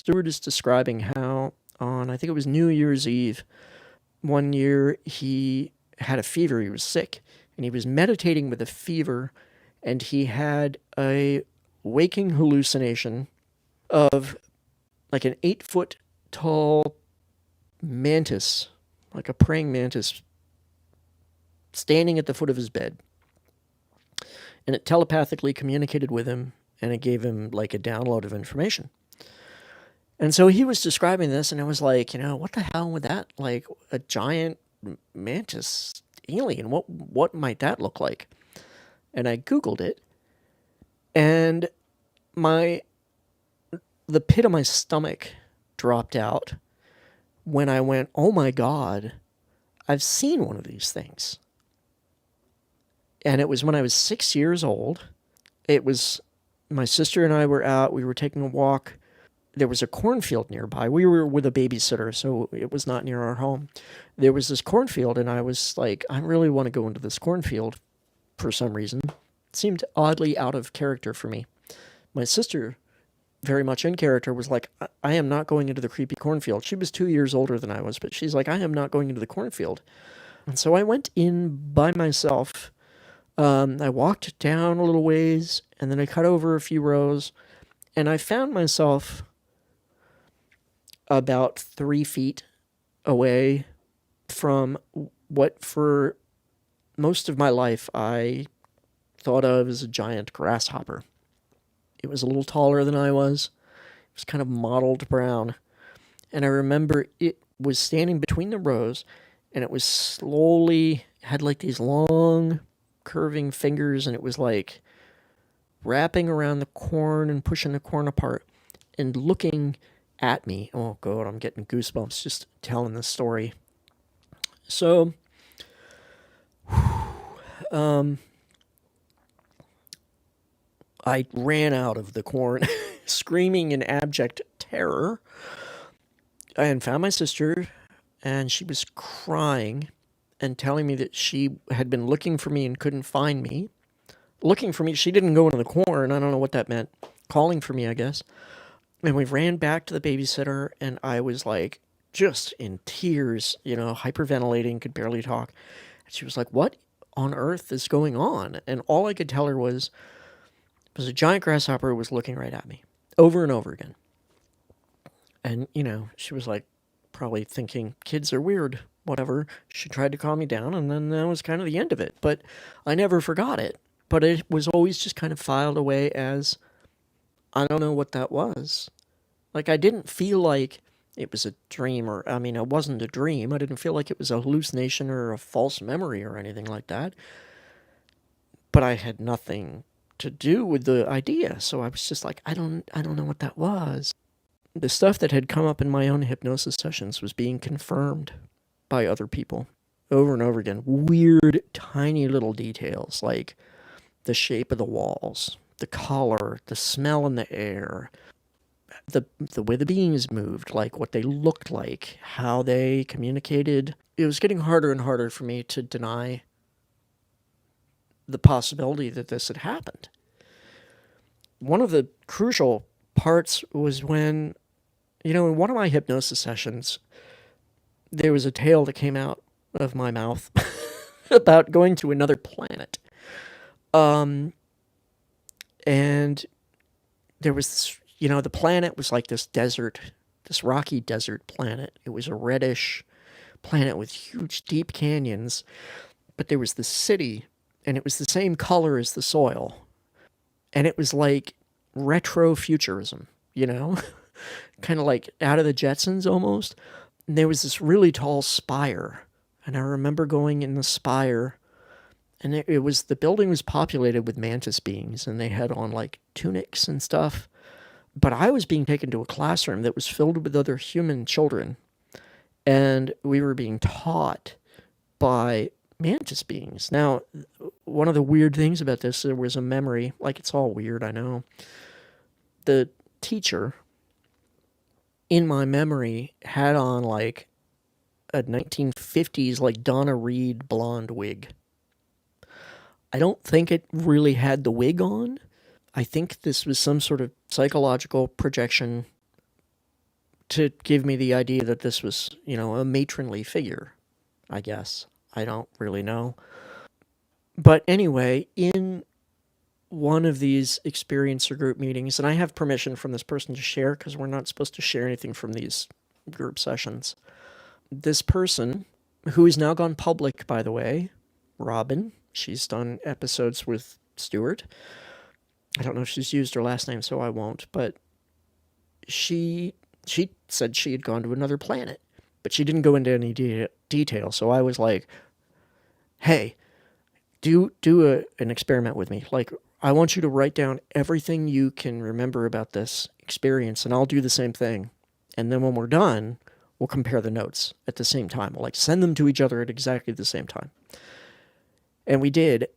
stewardess describing how on, I think it was New Year's Eve, one year he had a fever, he was sick, and he was meditating with a fever, and he had a waking hallucination of like an 8-foot tall mantis, like a praying mantis, standing at the foot of his bed. And it telepathically communicated with him, and it gave him like a download of information. And so he was describing this, and I was like, what the hell would that, like a giant mantis alien, what might that look like? And I Googled it, and the pit of my stomach dropped out when I went, oh my God, I've seen one of these things. And it was when I was 6 years old. It was, my sister and I were out, we were taking a walk. There was a cornfield nearby. We were with a babysitter, so it was not near our home. There was this cornfield, and I was like, I really want to go into this cornfield for some reason. It seemed oddly out of character for me. My sister, very much in character, was like, I am not going into the creepy cornfield. She was 2 years older than I was, but she's like, I am not going into the cornfield. And so I went in by myself. I walked down a little ways, and then I cut over a few rows, and I found myself about 3 feet away from what for most of my life I thought of as a giant grasshopper. It was a little taller than I was. It was kind of mottled brown. And I remember it was standing between the rows, and it was slowly, had like these long curving fingers, and it was like wrapping around the corn and pushing the corn apart and looking at me. Oh God, I'm getting goosebumps just telling this story. So, I ran out of the corn screaming in abject terror and found my sister, and she was crying and telling me that she had been looking for me and couldn't find me. Looking for me, she didn't go into the corn. I don't know what that meant. Calling for me, I guess. And we ran back to the babysitter, and I was like, just in tears, hyperventilating, could barely talk. And she was like, what on earth is going on? And all I could tell her was a giant grasshopper was looking right at me, over and over again. And, she was like, probably thinking, kids are weird, whatever. She tried to calm me down, and then that was kind of the end of it. But I never forgot it. But it was always just kind of filed away as, I don't know what that was. Like, I didn't feel like it was a dream, it wasn't a dream. I didn't feel like it was a hallucination or a false memory or anything like that. But I had nothing to do with the idea, so I was just like, I don't know what that was. The stuff that had come up in my own hypnosis sessions was being confirmed by other people over and over again. Weird, tiny little details, like the shape of the walls, the color, the smell in the air, the way the beings moved, like what they looked like, how they communicated. It was getting harder and harder for me to deny the possibility that this had happened. One of the crucial parts was when, in one of my hypnosis sessions, there was a tale that came out of my mouth about going to another planet. And there was this, the planet was like this desert, this rocky desert planet. It was a reddish planet with huge, deep canyons, but there was this city, and it was the same color as the soil. And it was like retro-futurism, kind of like out of the Jetsons almost. And there was this really tall spire, and I remember going in the spire, and the building was populated with mantis beings, and they had on like tunics and stuff. But I was being taken to a classroom that was filled with other human children, and we were being taught by mantis beings. Now, one of the weird things about this, there was a memory, like it's all weird, I know. The teacher in my memory had on like a 1950s like Donna Reed blonde wig. I don't think it really had the wig on. I think this was some sort of psychological projection to give me the idea that this was, a matronly figure, I guess. I don't really know. But anyway, in one of these experiencer group meetings, and I have permission from this person to share because we're not supposed to share anything from these group sessions. This person, who is now gone public, by the way, Robin, she's done episodes with Stuart. I don't know if she's used her last name, so I won't, but she said she had gone to another planet, but she didn't go into any detail. So I was like, hey, do an experiment with me. Like, I want you to write down everything you can remember about this experience, and I'll do the same thing. And then when we're done, we'll compare the notes at the same time. We'll like send them to each other at exactly the same time. And we did.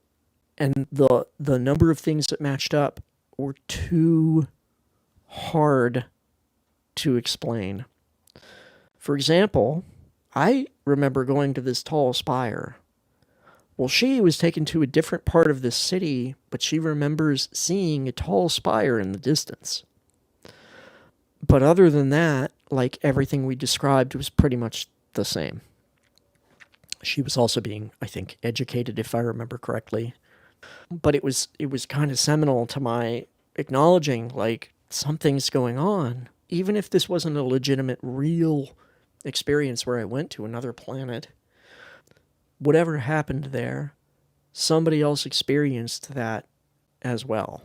And the number of things that matched up were too hard to explain. For example, I remember going to this tall spire. Well, she was taken to a different part of this city, but she remembers seeing a tall spire in the distance. But other than that, like, everything we described was pretty much the same. She was also being, I think, educated, if I remember correctly. But it was kind of seminal to my acknowledging, like, something's going on. Even if this wasn't a legitimate, real experience where I went to another planet, whatever happened there, somebody else experienced that as well.